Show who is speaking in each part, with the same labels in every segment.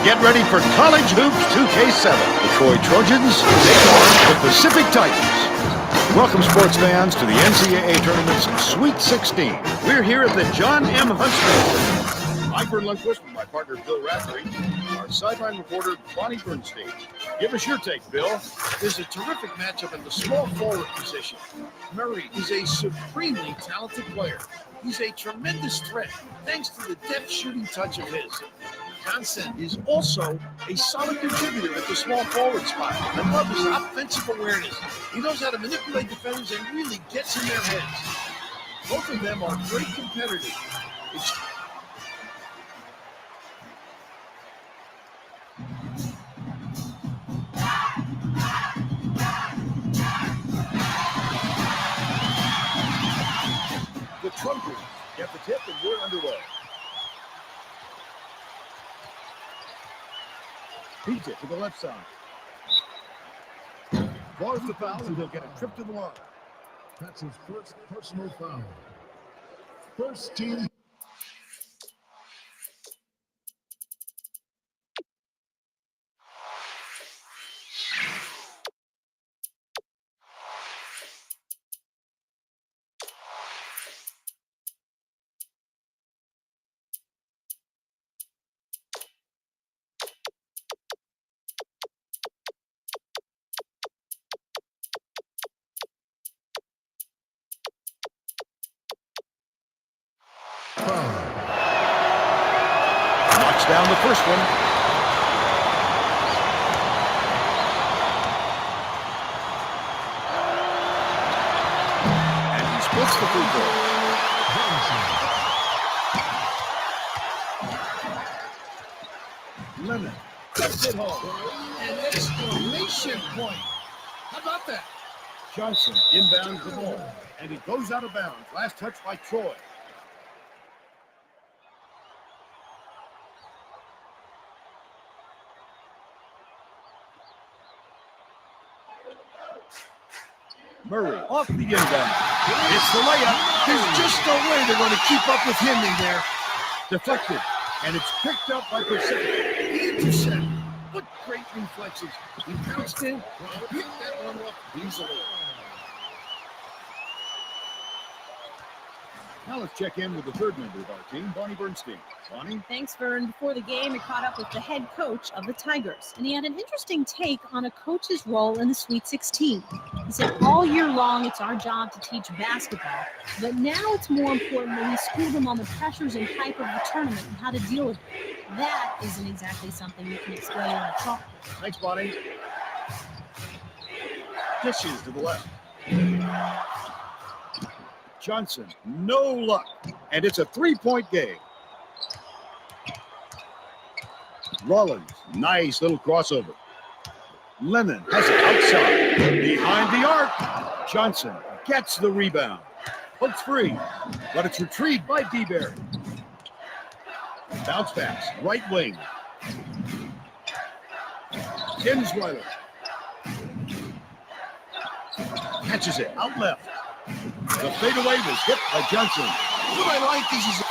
Speaker 1: Get ready for College Hoops 2K7. The Troy Trojans take on the Pacific Titans. Welcome, sports fans, to the NCAA Tournament's Sweet 16. We're here at the John M. Huntsman. I'm Vern Lundquist with my partner, Bill Raftery, our sideline reporter, Bonnie Bernstein. Give us your take, Bill.
Speaker 2: There's a terrific matchup in the small forward position. Murray is a supremely talented player. He's a tremendous threat, thanks to the depth shooting touch of his. Johnson is also a solid contributor at the small forward spot. I love his offensive awareness. He knows how to manipulate defenders and really gets in their heads. Both of them are great competitors.
Speaker 1: The Trojans get the tip and we're underway. Beats it to the left side. Draws the foul and he'll get a trip to the line.
Speaker 3: That's his first personal foul. First team.
Speaker 1: Knocks down the first one. And he splits the free throw. Lemon cuts it home.
Speaker 2: An exclamation point. How about that?
Speaker 1: Johnson inbounds the ball. And it goes out of bounds. Last touch by Troy. Murray off the inbound. It's the layup.
Speaker 2: There's just no way they're going to keep up with him in there.
Speaker 1: Deflected. And it's picked up by Pacific.
Speaker 2: He intercepted. What great reflexes. He bounced in and picked that one up easily.
Speaker 1: Now let's check in with the third member of our team, Bonnie Bernstein. Bonnie?
Speaker 4: Thanks, Vern. Before the game, I caught up with the head coach of the Tigers, and he had an interesting take on a coach's role in the Sweet 16. He said, all year long, it's our job to teach basketball, but now it's more important that we school them on the pressures and hype of the tournament and how to deal with it. That isn't exactly something you can explain on a chalkboard.
Speaker 1: Thanks, Bonnie. Dishes to the left. Johnson, no luck. And it's a three-point game. Rollins, nice little crossover. Lemon has it outside. Behind the arc. Johnson gets the rebound. Hooks free, but it's retrieved by DeBerry. Bounce pass, right wing. Kinsweiler. Catches it, out left. The fadeaway was hit by Johnson.
Speaker 2: What I like is he's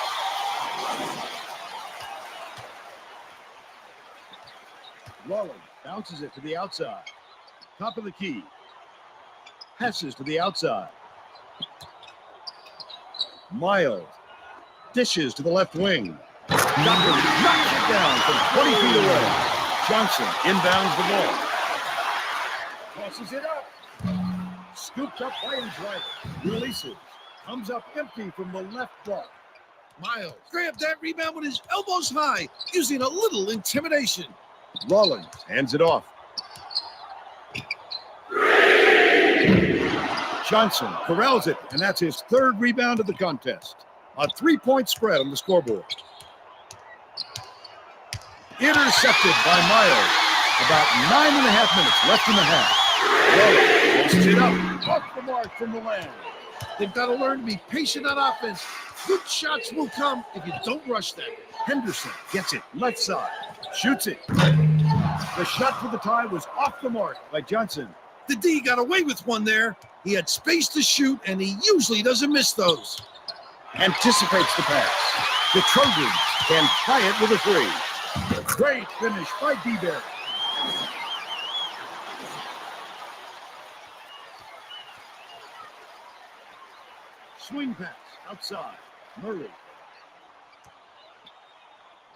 Speaker 1: Rollins bounces it to the outside. Top of the key. Passes to the outside. Miles dishes to the left wing. Duncan knocks it down from 20 feet away. Johnson inbounds the ball. Tosses it up. Scooped up by Andriver. Releases. Comes up empty from the left block.
Speaker 2: Miles grabbed that rebound with his elbows high, using a little intimidation.
Speaker 1: Rollins hands it off. Johnson corrals it, and that's his third rebound of the contest. A three-point spread on the scoreboard. Intercepted by Miles. About 9.5 minutes left in the half. Rollins posts it up. Off the mark from the land.
Speaker 2: They've got to learn to be patient on offense. Good shots will come if you don't rush them.
Speaker 1: Henderson gets it left side. Shoots it. The shot for the tie was off the mark by Johnson.
Speaker 2: The D got away with one there. He had space to shoot, and he usually doesn't miss those.
Speaker 1: Anticipates the pass. The Trojans can tie it with a three. Great finish by DeBerry. Swing pass outside. Murray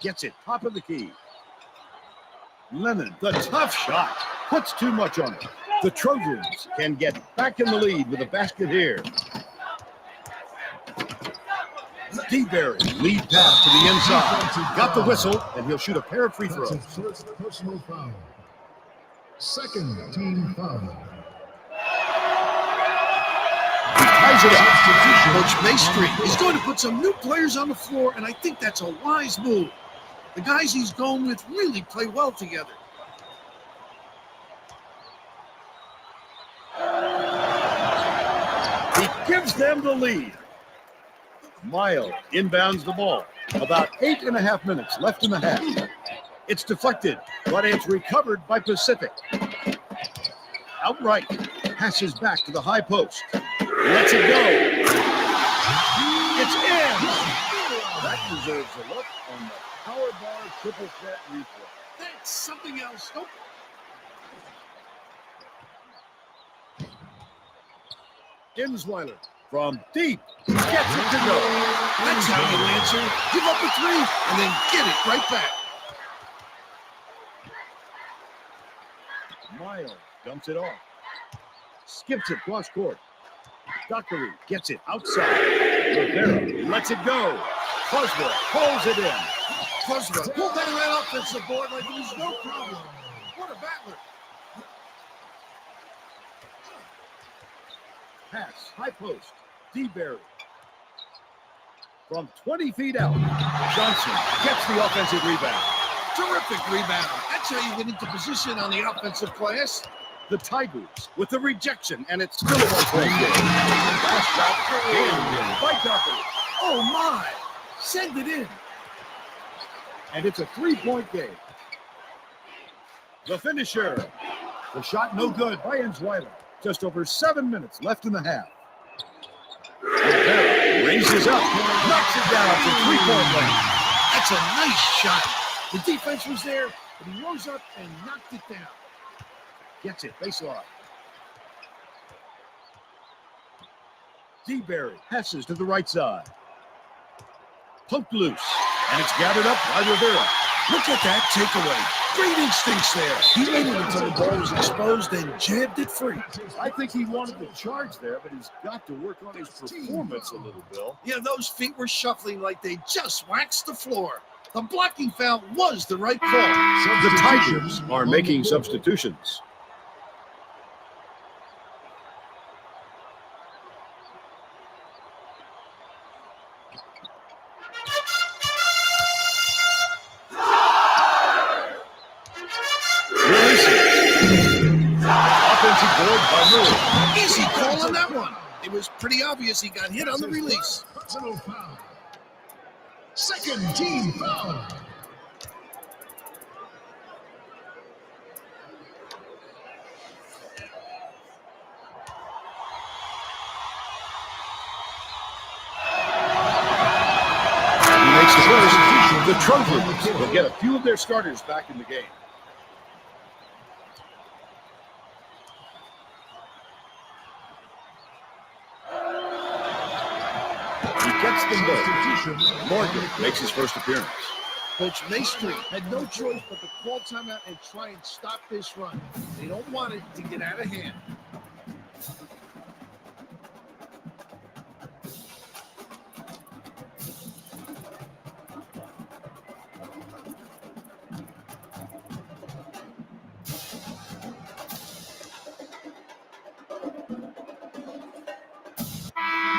Speaker 1: gets it top of the key. Lennon, the tough shot, puts too much on it. The Trojans can get back in the lead with a basket here. DeBerry, lead pass to the inside. Got the whistle, and he'll shoot a pair of free
Speaker 3: That's
Speaker 1: throws.
Speaker 3: his first personal foul. Second team foul.
Speaker 1: Ties it up.
Speaker 2: Coach Maestri is going to put some new players on the floor, and I think that's a wise move. The guys he's going with really play well together.
Speaker 1: He gives them the lead. Miles inbounds the ball. About 8.5 minutes left in the half. It's deflected, but it's recovered by Pacific. Outright, passes back to the high post. Lets it go. It's in. That deserves a look on the power bar triple threat replay.
Speaker 2: That's something else. Nope.
Speaker 1: Insweiler from deep gets it to go.
Speaker 2: That's how you answer. Give up a three and then get it right back.
Speaker 1: Miles dumps it off. Skips it cross court. Dockery gets it outside. Rivera lets it go. Coswell pulls it in.
Speaker 2: Coswell pulled down that offensive board like it was no problem. What a battler.
Speaker 1: Pass, high post. DeBerry. From 20 feet out, Johnson gets the offensive rebound.
Speaker 2: Terrific rebound. That's how you get into position on the offensive glass.
Speaker 1: The Tigers with the rejection, and it's still a one-point game. Pass shot jammed in by Dockery.
Speaker 2: Oh, my. Send it in.
Speaker 1: And it's a three-point game. The finisher. The shot no good by Insweiler. Just over 7 minutes left in the half. Rivera raises up, knocks it down to three-point range.
Speaker 2: That's a nice shot. The defense was there, but he rose up and knocked it down.
Speaker 1: Gets it, baseline. DeBerry passes to the right side. Poked loose, and it's gathered up by Rivera.
Speaker 2: Look at that takeaway. Great instincts there. He waited until the ball was exposed and jabbed it free.
Speaker 1: I think he wanted to charge there, but he's got to work on his performance a little, Bill.
Speaker 2: Yeah, those feet were shuffling like they just waxed the floor. The blocking foul was the right call.
Speaker 1: The Tigers are making substitutions. Offensive board by Murray.
Speaker 2: Easy call on that one. It was pretty obvious he got hit on the release.
Speaker 3: Personal foul. Second team foul.
Speaker 1: He makes the first. The Trojans will get a few of their starters back in the game. He gets them both. Morgan makes his first appearance.
Speaker 2: Coach Maestri had no choice but to call timeout and try and stop this run. They don't want it to get out of hand.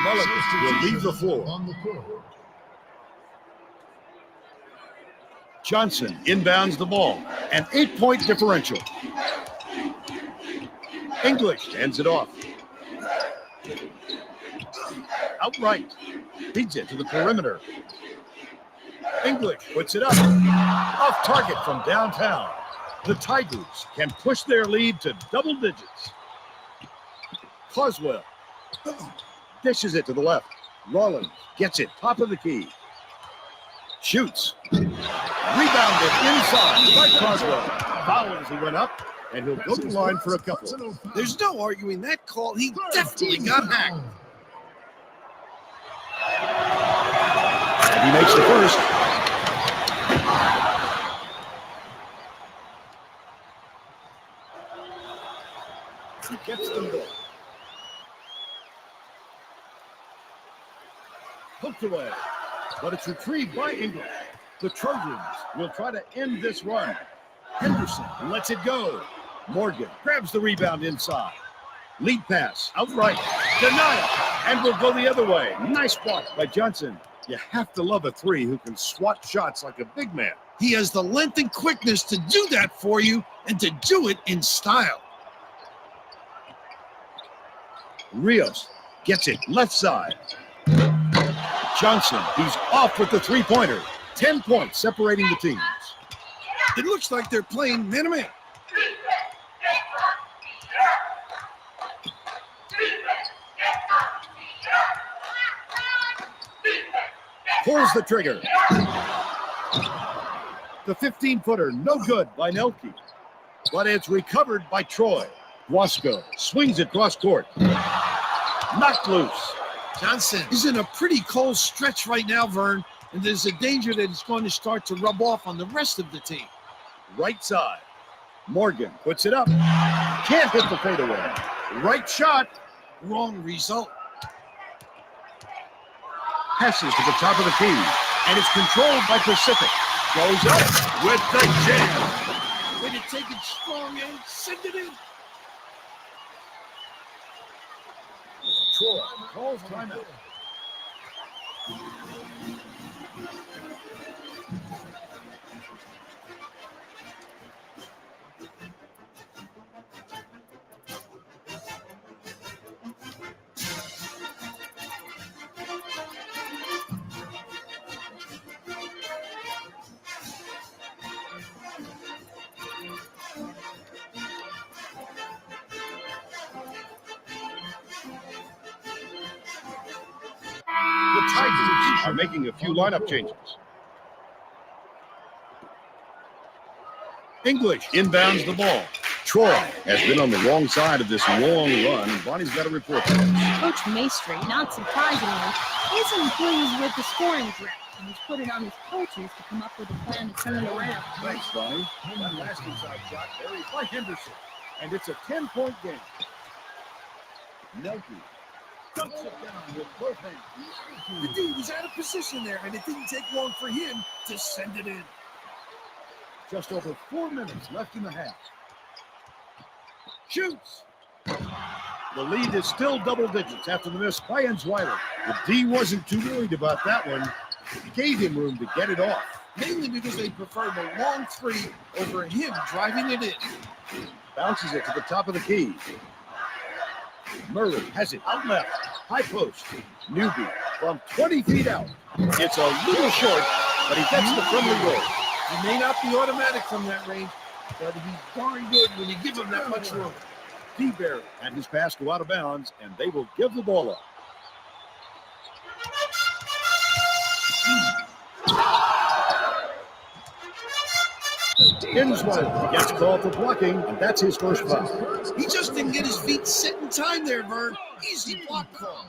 Speaker 1: Mulligan will leave the floor.
Speaker 3: On the court.
Speaker 1: Johnson inbounds the ball. An 8-point differential. English ends it off. Outright. Feeds it to the perimeter. English puts it up. Off target from downtown. The Tigers can push their lead to double digits. Coswell dishes it to the left. Rollins gets it top of the key. Shoots. Rebounded inside by Croswell. Foul as he went up, and he'll go to the line for a couple.
Speaker 3: Personal foul.
Speaker 2: There's no arguing that call. He
Speaker 3: Third
Speaker 2: definitely
Speaker 3: team
Speaker 2: got
Speaker 3: foul.
Speaker 2: hacked.
Speaker 1: And he makes the first. He gets them there. Hooked away. But it's retrieved by English. The Trojans will try to end this run. Henderson lets it go. Morgan grabs the rebound inside. Lead pass outright. Denial. And will go the other way. Nice block by Johnson. You have to love a three who can swat shots like a big man.
Speaker 2: He has the length and quickness to do that for you and to do it in style.
Speaker 1: Rios gets it left side. Johnson, he's off with the three-pointer. 10 points separating the teams.
Speaker 2: It looks like they're playing man-to-man.
Speaker 1: Pulls the trigger. The 15-footer, no good by Nelke. But it's recovered by Troy. Wasco swings it cross court. Knocked loose.
Speaker 2: Johnson is in a pretty cold stretch right now, Vern, and there's a danger that it's going to start to rub off on the rest of the team.
Speaker 1: Right side. Morgan puts it up. Can't hit the fadeaway. Right shot.
Speaker 2: Wrong result.
Speaker 1: Passes to the top of the key. And it's controlled by Pacific. Goes up with the jam.
Speaker 2: Way to take it strong and send it in.
Speaker 1: Troy calls timeout. The Tigers are making a few lineup changes. English inbounds the ball. Troy has been on the wrong side of this long run. Bonnie's got a report for us.
Speaker 4: Coach Maestri, not surprisingly, isn't pleased with the scoring drought, and he's put it on his coaches to come up with a plan to turn it around.
Speaker 1: Thanks, Bonnie. That last inside shot buried by Henderson. And it's a 10-point game. Nelke dumps it down with both hands.
Speaker 2: The dude was out of position there, and it didn't take long for him to send it in.
Speaker 1: Just over 4 minutes left in the half. Shoots. The lead is still double digits after the miss by Ensweiler. The D wasn't too worried about that one. It gave him room to get it off.
Speaker 2: Mainly because they prefer the long three over him driving it in.
Speaker 1: Bounces it to the top of the key. Murray has it out left. High post. Newby from 20 feet out. It's a little short, but he gets the friendly roll.
Speaker 2: He may not be automatic from that range, but he's darn good when you give him that much room.
Speaker 1: DeBerry and his pass go out of bounds, and they will give the ball up. Ensweiler gets called for blocking, and that's his first foul.
Speaker 2: He just didn't get his feet set in time there, Vern. Easy block call.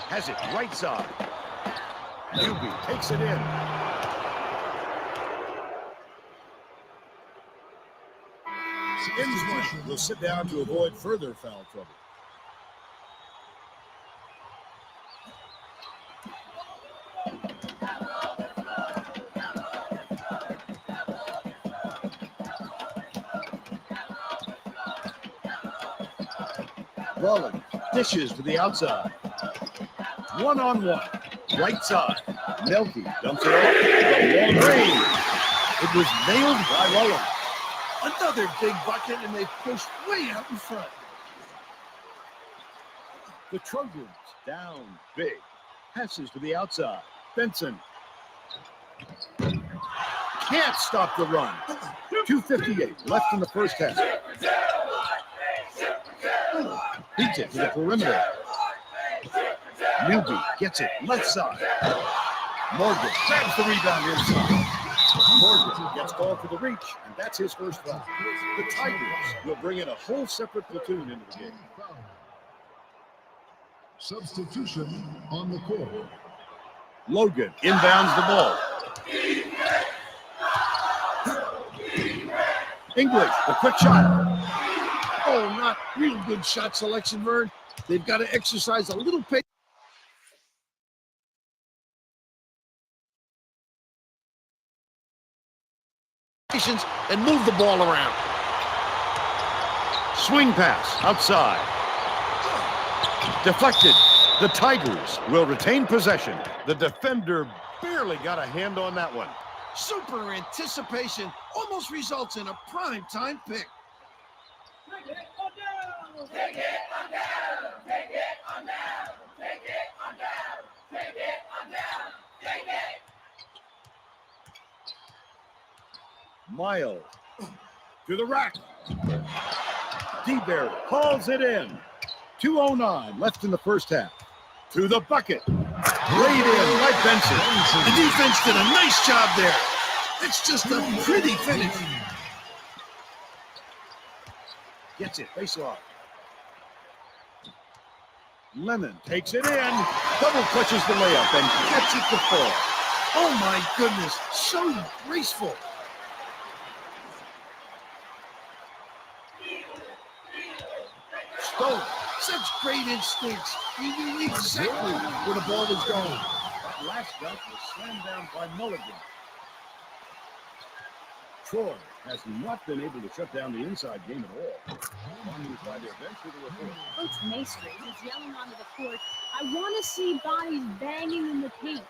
Speaker 1: Has it right side. Newby takes it in. Ensweiler will sit down to avoid further foul trouble. Mullen dishes to the outside. One-on-one. Right side. Melky dumps it off. The long range. It was nailed by Mullen.
Speaker 2: Another big bucket, and they pushed way out in front.
Speaker 1: The Trojans down big. Passes to the outside. Benson. Can't stop the run. 2:58 left in the first half. Beats it to the perimeter. Newby gets it left side. Morgan grabs the rebound inside. Morgan gets called for the reach, and that's his first foul. The Tigers will bring in a whole separate platoon into the game.
Speaker 3: Substitution on the court.
Speaker 1: Logan inbounds the ball. English, the quick shot.
Speaker 2: Oh, not real good shot selection, Vern. They've got to exercise a little patience and move the ball around.
Speaker 1: Swing pass outside. Deflected. The Tigers will retain possession. The defender barely got a hand on that one.
Speaker 2: Super anticipation almost results in a prime time pick.
Speaker 1: Miles to the rack. DeBerry hauls it in. 2:09 left in the first half. To the bucket. Laid in by Benson.
Speaker 2: The defense did a nice job there. It's just a pretty finish.
Speaker 1: Gets it. Face off. Lemon takes it in. Double clutches the layup and gets it to fall.
Speaker 2: Oh my goodness, so graceful.
Speaker 1: Stone.
Speaker 2: Such great instincts. He knew exactly where the ball was going.
Speaker 1: That last dunk was slammed down by Mulligan. Troy has not been able to shut down the inside game at all. On the side their bench with a report.
Speaker 4: Coach Maestri is yelling onto the court, I want to see bodies banging in the paint.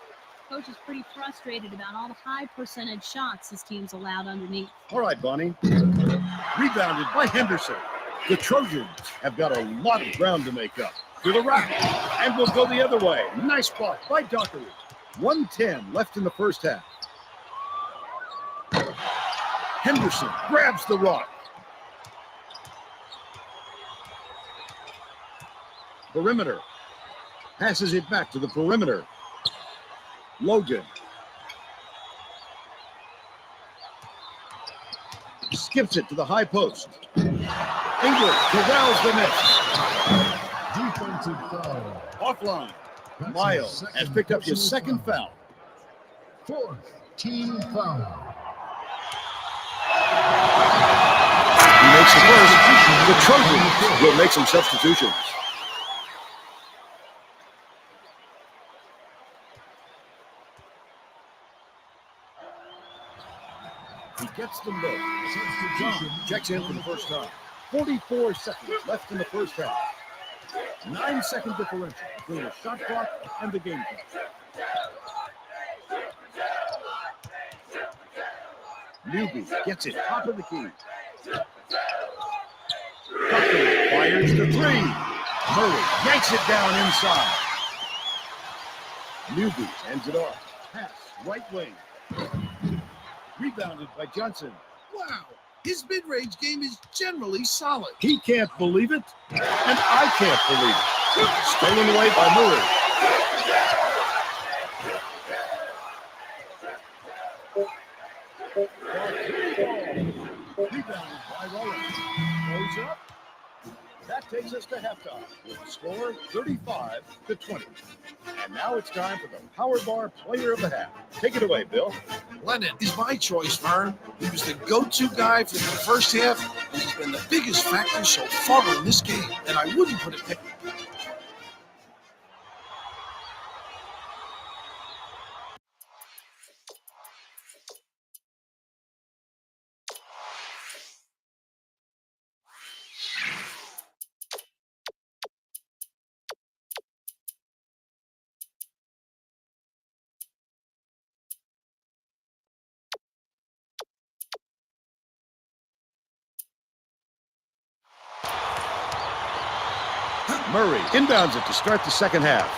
Speaker 4: Coach is pretty frustrated about all the high percentage shots his team's allowed underneath.
Speaker 1: All right, Bonnie. Rebounded by Henderson. The Trojans have got a lot of ground to make up. To the rack. And will go the other way. Nice block by Dockery. 1:10 left in the first half. Henderson grabs the rock. Perimeter. Passes it back to the perimeter. Logan. Skips it to the high post. English corrals the miss.
Speaker 3: Defensive foul.
Speaker 1: Offline.
Speaker 3: That's
Speaker 1: Miles
Speaker 3: his
Speaker 1: has picked up his second foul.
Speaker 3: Fourth team foul.
Speaker 1: He makes the first. The Trojans will make some substitutions. He gets them both.
Speaker 3: Substitution.
Speaker 1: Checks in for the first time. 44 seconds left in the first half. 9-second differential between the shot clock and the game clock. Newby gets it top of the key. Tucker fires the three. Murray yanks it down inside. Newby ends it off. Pass right wing. Rebounded by Johnson.
Speaker 2: Wow, his mid-range game is generally solid.
Speaker 1: He can't believe it, and I can't believe it. Stolen away by Murray. Rebounded by Rollins. Goes up. That takes us to halftime with the score 35-20. And now it's time for the Power Bar Player of the Half. Take it away, Bill.
Speaker 2: Lennon is my choice, Vern. He was the go-to guy for the first half, and he's been the biggest factor so far in this game. And I wouldn't put it
Speaker 1: Murray inbounds it to start the second half.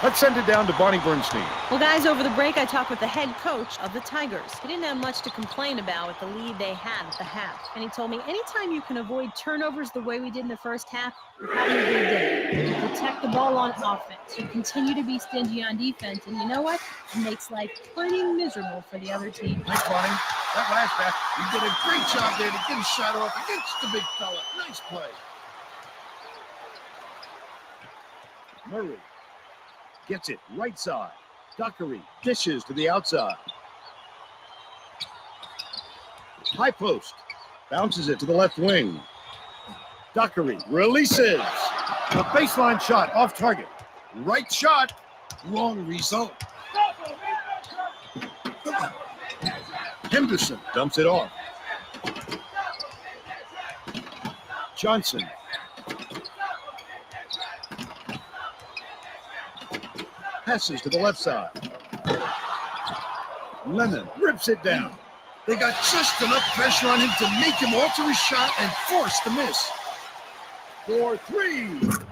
Speaker 1: Let's send it down to Bonnie Bernstein.
Speaker 4: Well, guys, over the break, I talked with the head coach of the Tigers. He didn't have much to complain about with the lead they had at the half. And he told me anytime you can avoid turnovers the way we did in the first half, you're having a good day. You protect the ball on offense. You continue to be stingy on defense. And you know what? It makes life pretty miserable for the other team.
Speaker 2: Nice, Bonnie. That last back, you did a great job there to get a shot off against the big fella. Nice play.
Speaker 1: Murray gets it right side. Dockery dishes to the outside. High post. Bounces it to the left wing. Dockery releases. The baseline shot off target.
Speaker 2: Right shot, wrong result.
Speaker 1: Henderson dumps it off. Johnson. Passes to the left side. Lennon rips it down.
Speaker 2: They got just enough pressure on him to make him alter his shot and force the miss.
Speaker 1: 4-3.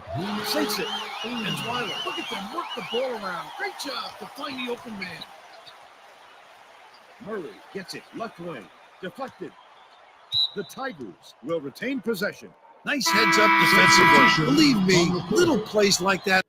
Speaker 1: Sinks it.
Speaker 2: And Weiler, look at them work the ball around. Great job to find the open man.
Speaker 1: Murray gets it left wing. Deflected. The Tigers will retain possession.
Speaker 2: Nice heads up defensive work. Believe me, little plays like that.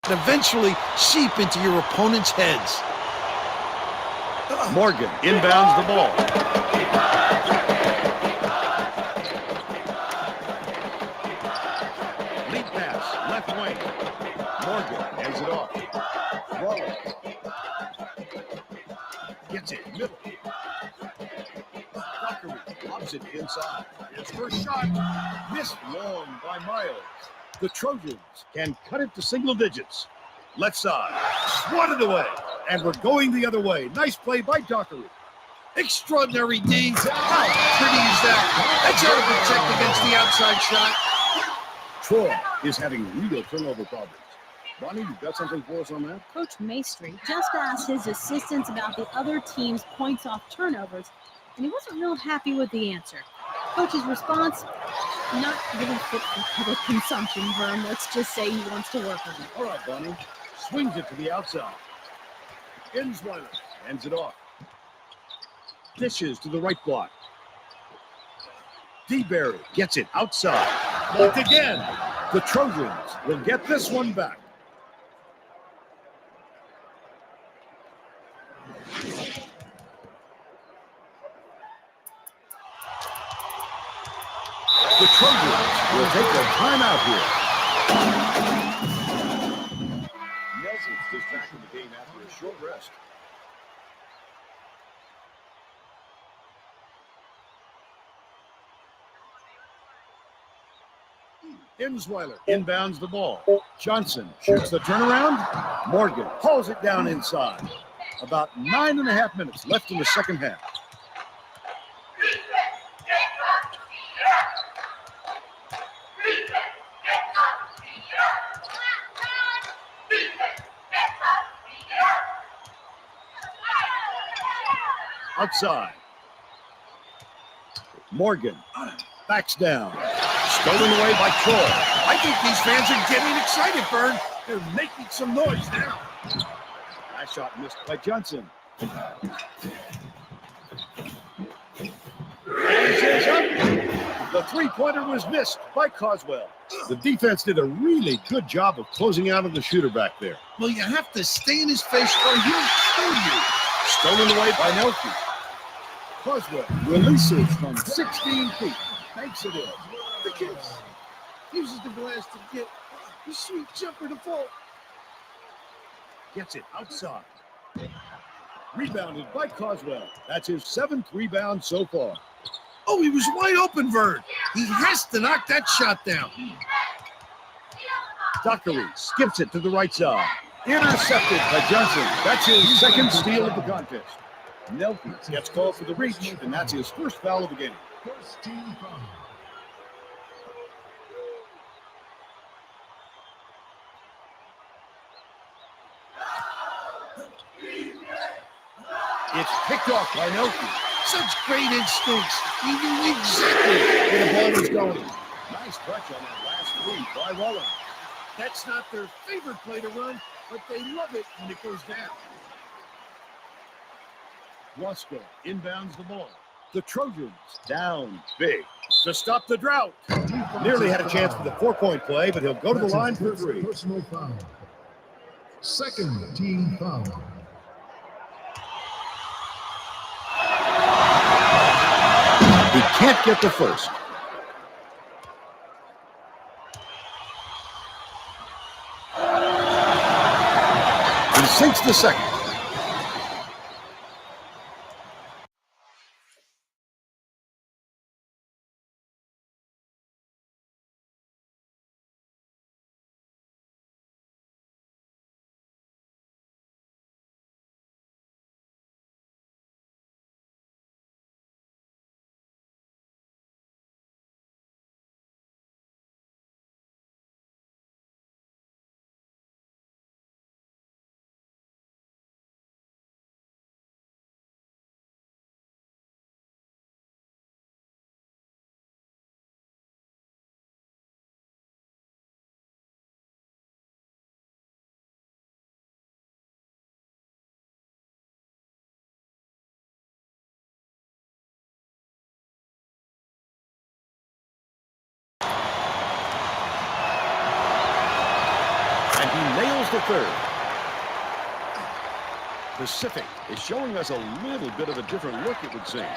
Speaker 2: And eventually seep into your opponent's heads.
Speaker 1: Morgan inbounds the ball. Lead pass, left wing. Morgan hands it off. Wallace gets it middle. Dockery lobs it inside. His first shot missed long by Miles. The Trojans can cut it to single digits. Left side, swatted away, and we're going the other way. Nice play by Dockery.
Speaker 2: Extraordinary D. How pretty is that? That's how to protect against the outside shot.
Speaker 1: Troy is having real turnover problems. Bonnie, you got something for us on that?
Speaker 4: Coach Maestri just asked his assistants about the other team's points off turnovers, and he wasn't real happy with the answer. Coach's response, not really fit for public consumption, Vern. Let's just say he wants to work on it.
Speaker 1: All right, Bonnie. Swings it to the outside. Insweiler hands it off. Dishes to the right block. DeBerry gets it outside. Blocked again. The Trojans will get this one back. The Trojans will take a timeout here. Nelson's distracting the game after a short rest. Insweiler inbounds the ball. Johnson shoots the turnaround. Morgan hauls it down inside. About 9.5 minutes left in the second half. outside. Morgan backs down. Stolen away by Troy.
Speaker 2: I think these fans are getting excited, Vern. They're making some noise now.
Speaker 1: Last shot missed by Johnson. Is up. The three-pointer was missed by Coswell. The defense did a really good job of closing out on the shooter back there.
Speaker 2: Well, you have to stay in his face or he'll kill you.
Speaker 1: Stolen away by Nelke. Coswell releases from 16 feet. Makes it in.
Speaker 2: The kid uses the glass to get the sweet jumper to fall.
Speaker 1: Gets it outside. Rebounded by Coswell. That's his 7th rebound so far.
Speaker 2: Oh, he was wide open, Vern. He has to knock that shot down.
Speaker 1: Dockery skips it to the right side. Intercepted by Johnson. That's his second steal of the contest. Nelke gets called for the reach, and that's his first foul of the game.
Speaker 3: First team foul.
Speaker 1: It's picked off by Nelke.
Speaker 2: Such great instincts. He knew exactly where the ball was going.
Speaker 1: Nice touch on that last three by Rollins.
Speaker 2: That's not their favorite play to run, but they love it when it goes down.
Speaker 1: Wasco inbounds the ball. The Trojans down big to stop the drought. Nearly had a chance for the 4-point play, but he'll go to the
Speaker 3: That's
Speaker 1: line
Speaker 3: his
Speaker 1: for
Speaker 3: first
Speaker 1: 3.
Speaker 3: personal foul. Second team foul.
Speaker 1: He can't get the first. He sinks the second. And he nails the third. Pacific is showing us a little bit of a different look, it would seem.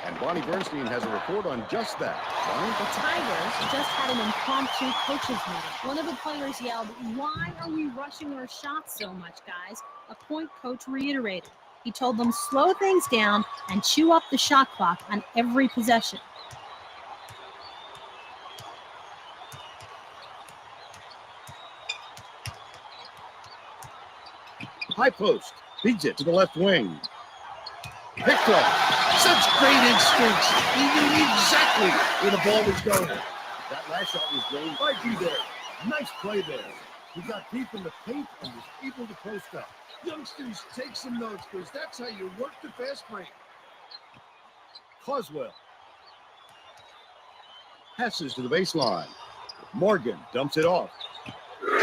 Speaker 1: And Bonnie Bernstein has a report on just that. Bonnie?
Speaker 4: The Tigers just had an impromptu coaches meeting. One of the players yelled, "Why are we rushing our shots so much, guys?" A point coach reiterated. He told them, slow things down and chew up the shot clock on every possession.
Speaker 1: High post. Feeds it to the left wing. Picked off.
Speaker 2: Such great instincts. He knew exactly where the ball was going.
Speaker 1: That last shot was gained by D-Berry. Nice play there. He got deep in the paint and was able to post up.
Speaker 2: Youngsters, take some notes, because that's how you work the fast break.
Speaker 1: Coswell passes to the baseline. Morgan dumps it off.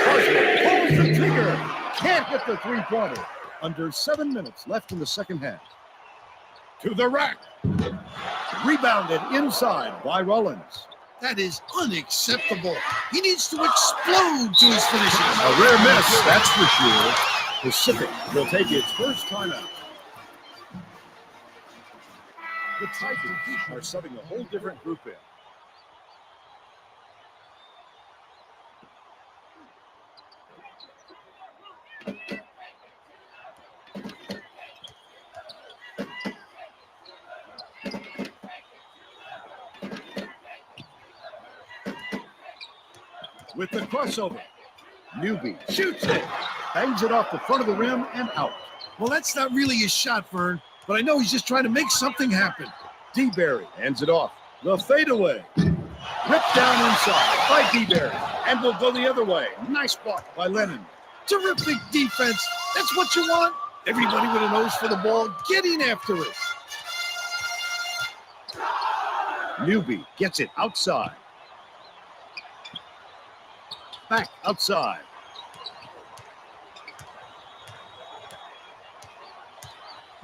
Speaker 1: Coswell pulls the trigger. Can't get the three-pointer. Under 7 minutes left in the second half. To the rack. Rebounded inside by Rollins.
Speaker 2: That is unacceptable. He needs to explode to his finishes.
Speaker 1: A rare miss, that's for sure. Pacific will take its first timeout. The Tigers are subbing a whole different group in. With the crossover, Newby shoots it, bangs it off the front of the rim and out.
Speaker 2: Well, that's not really his shot, Vern, but I know he's just trying to make something happen.
Speaker 1: D-Berry hands it off. The fadeaway. Ripped down inside by D-Berry. And will go the other way. Nice block by Lennon.
Speaker 2: Terrific defense. That's what you want. Everybody with a nose for the ball getting after it.
Speaker 1: Newby gets it outside. Back outside.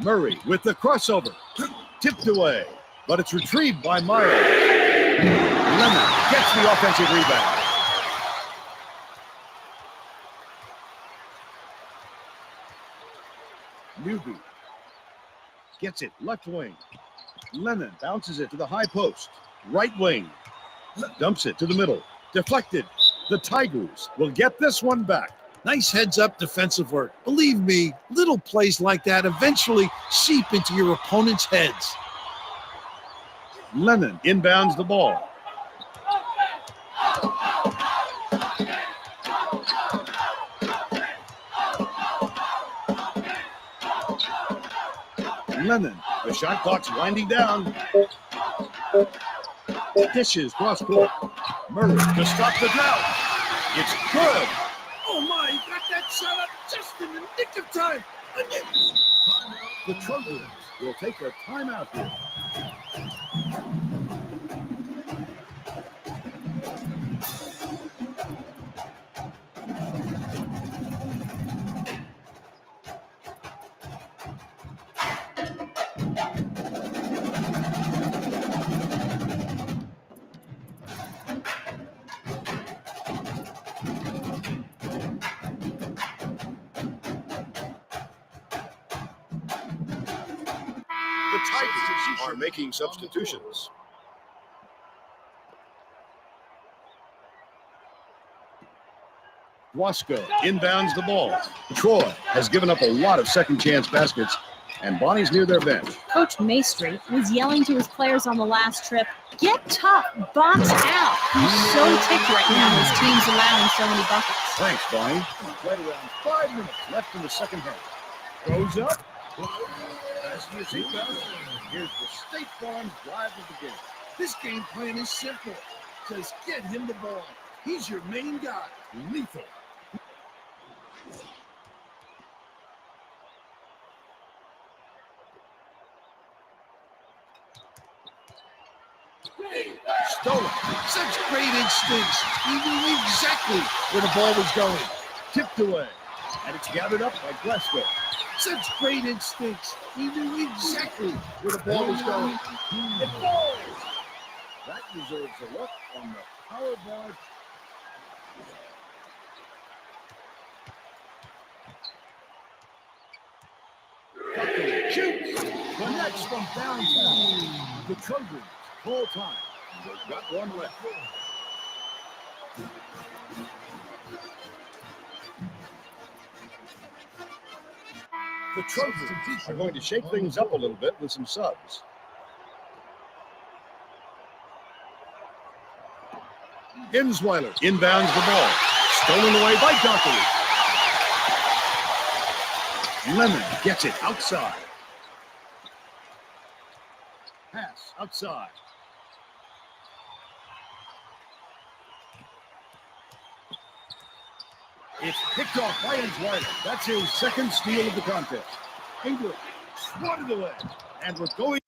Speaker 1: Murray with the crossover. Tipped away, but it's retrieved by Myers. Lemon gets the offensive rebound. Newby gets it left wing. Lemon bounces it to the high post. Right wing. Dumps it to the middle. Deflected. The Tigers will get this one back.
Speaker 2: Nice heads-up defensive work. Believe me, little plays like that eventually seep into your opponent's heads.
Speaker 1: Lemon inbounds the ball. Lemon, the shot clock's winding down. Dishes cross court. Murray to stop the drought. It's good.
Speaker 2: Oh my, he got that shot up just in the nick of time.
Speaker 1: The Trojans will take a timeout here. The Tigers are making substitutions. Wasco inbounds the ball. Troy has given up a lot of second chance baskets, and Bonnie's near their bench.
Speaker 4: Coach Maestri was yelling to his players on the last trip, "Get tough, box out." He's so ticked right now his team's allowing so many buckets.
Speaker 1: Thanks, Bonnie. Right around 5 minutes left in the second half. Goes up. As you see, here's the State Farm drive of the game.
Speaker 2: This game plan is simple. Just get him the ball. He's your main guy. Lethal.
Speaker 1: Stolen.
Speaker 2: Such great instincts. He knew exactly where the ball was going.
Speaker 1: Tipped away. And it's gathered up by Glasgow.
Speaker 2: Such great instincts. He knew exactly where the ball was going.
Speaker 1: It falls. That deserves a look on the power board. Tucker shoots. Connects from downtown. The Trojans full time. They've got one left. The Trojans are going to shake things up a little bit with some subs. Insweiler inbounds the ball. Stolen away by Dockery. Lemon gets it outside. Pass outside. It's picked off by Insweiler. That's his second steal of the contest. Ingram swatted away. And we're going.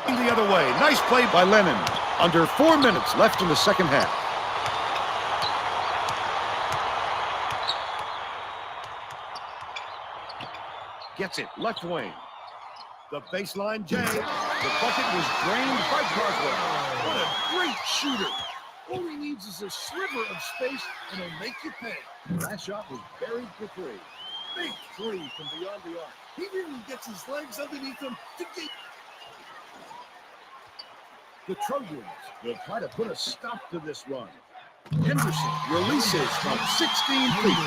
Speaker 1: The other way. Nice play by Lennon. Under 4 minutes left in the second half. Gets it left wing. The baseline J. The bucket was drained by Croswell.
Speaker 2: What a great shooter. All he needs is a sliver of space, and he'll make you pay.
Speaker 1: That shot was buried for three.
Speaker 2: Big three from beyond the arc. He really gets his legs underneath him to get.
Speaker 1: The Trojans will try to put a stop to this run. Henderson releases from 16 feet.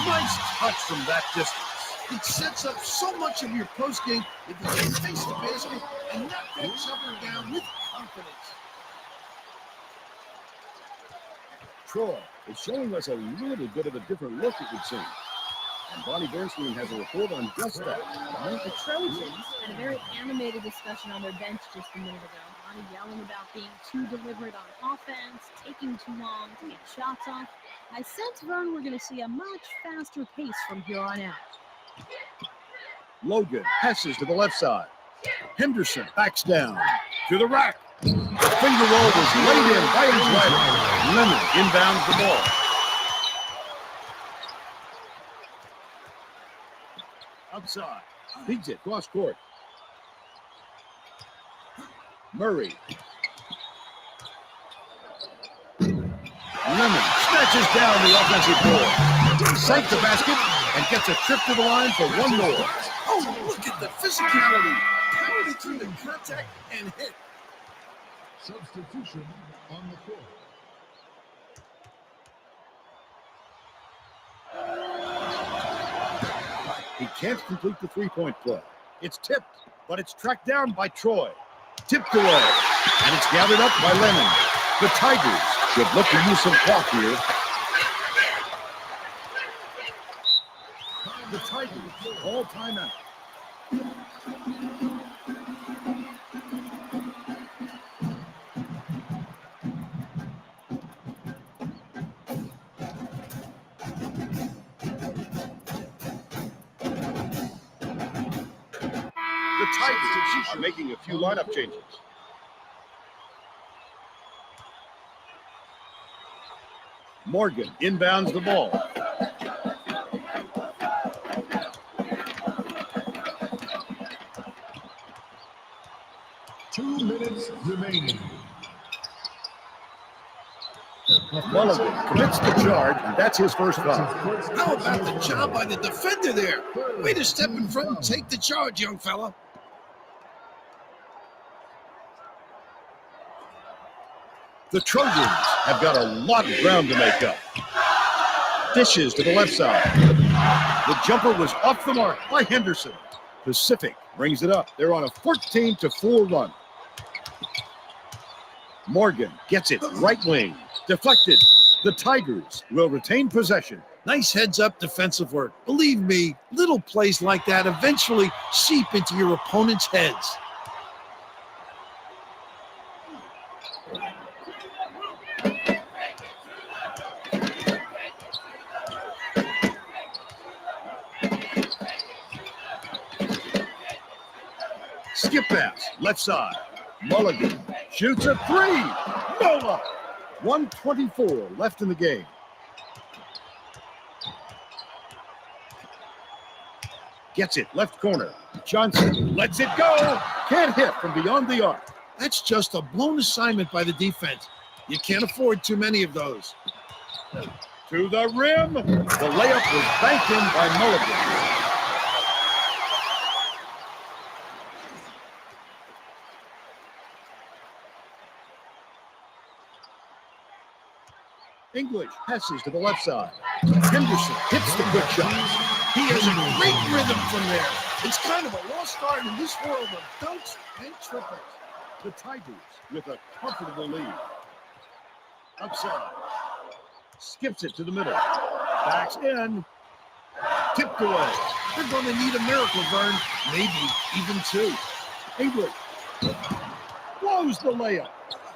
Speaker 2: Nice touch from that distance. It sets up so much of your post game if you can face the basket and knock that jumper down with confidence.
Speaker 1: Troy is showing us a little bit of a different look, it would seem. And Bonnie Bernstein has a report on just that.
Speaker 4: The Trojans had a very animated discussion on their bench just a minute ago. lot of yelling about being too deliberate on offense, taking too long to get shots off. I sense, Vern, we're going to see a much faster pace from here on out.
Speaker 1: Logan passes to the left side. Henderson backs down to the rack. The finger roll was laid in by his right. Lemon inbounds the ball. Outside. Feeds it cross court. Murray. Lemon snatches down the offensive board. Sinks the basket and gets a trip to the line for one more.
Speaker 2: Oh, look at the physicality. Pounded through the contact and hit.
Speaker 3: Substitution on the court.
Speaker 1: He can't complete the three-point play. It's tipped, but it's tracked down by Troy. Tipped away, and it's gathered up by Lemon. The Tigers should look to use some clock here. The Tigers all timeout. The Tigers are making a few lineup changes. Morgan inbounds the ball.
Speaker 3: Two minutes remaining.
Speaker 1: Mulligan commits the charge, and that's his first foul.
Speaker 2: How about the job by the defender there? Way to step in front and take the charge, young fella.
Speaker 1: The Trojans have got a lot of ground to make up. Dishes to the left side. The jumper was off the mark by Henderson. Pacific brings it up. They're on a 14-4 run. Morgan gets it right wing. Deflected. The Tigers will retain possession.
Speaker 2: Nice heads-up defensive work. Believe me, little plays like that eventually seep into your opponent's heads.
Speaker 1: Skip pass, left side. Mulligan shoots a three. Mola. 1:24 left in the game. Gets it, left corner. Johnson lets it go. Can't hit from beyond the arc.
Speaker 2: That's just a blown assignment by the defense. You can't afford too many of those.
Speaker 1: To the rim. The layup was banked in by Mulligan. English passes to the left side. Henderson hits the quick shot.
Speaker 2: He has a great rhythm from there. It's kind of a lost art in this world of dunks and triples.
Speaker 1: The Tigers with a comfortable lead. Outside. Skips it to the middle. Backs in. Tipped away.
Speaker 2: They're going to need a miracle, Vern. Maybe even two.
Speaker 1: English blows the layup.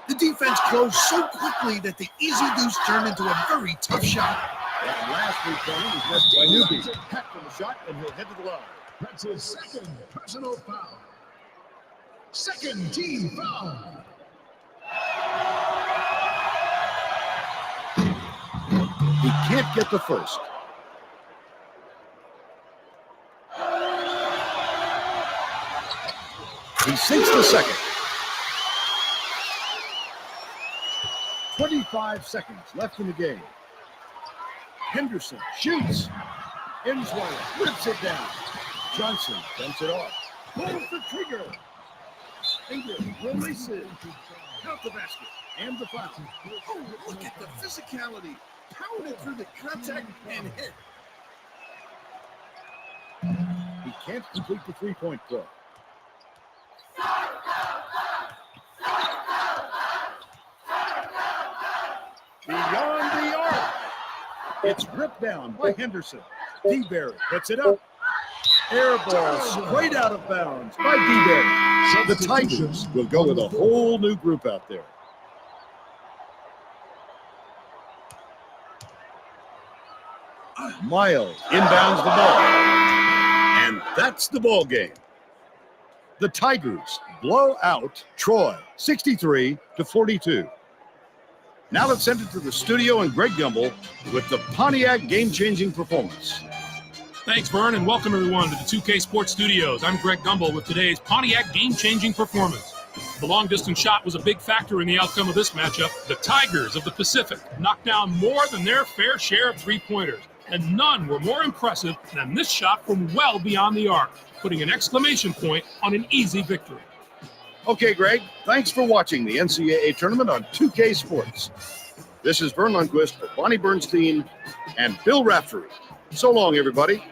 Speaker 2: The defense closed so quickly that the easy deuce turned into a very tough shot.
Speaker 1: That last rebound was missed by Newby. Hacked from the shot, and he'll head to the line.
Speaker 3: That's his second personal foul. Second team foul.
Speaker 1: He can't get the first. He sinks the second. 25 seconds left in the game. Henderson shoots. Inswell rips it down. Johnson dumps it off. Pulls the trigger. England releases. Count the basket and the foul.
Speaker 2: Oh, look at the physicality. Pounded through the contact and hit.
Speaker 1: He can't complete the three-point play. Beyond the arc. It's ripped down by Henderson. DeBerry puts it up.
Speaker 2: Air ball straight out of bounds by D-Day.
Speaker 1: The Tigers will go with a whole new group out there. Miles inbounds the ball. And that's the ball game. The Tigers blow out Troy 63-42. Now let's send it to the studio and Greg Gumbel with the Pontiac game-changing performance.
Speaker 5: Thanks, Vern, and welcome everyone to the 2K Sports Studios. I'm Greg Gumbel with today's Pontiac game-changing performance. The long-distance shot was a big factor in the outcome of this matchup. The Tigers of the Pacific knocked down more than their fair share of three-pointers, and none were more impressive than this shot from well beyond the arc, putting an exclamation point on an easy victory.
Speaker 1: Okay, Greg, thanks for watching the NCAA tournament on 2K Sports. This is Vern Lundquist for Bonnie Bernstein and Bill Raftery. So long, everybody.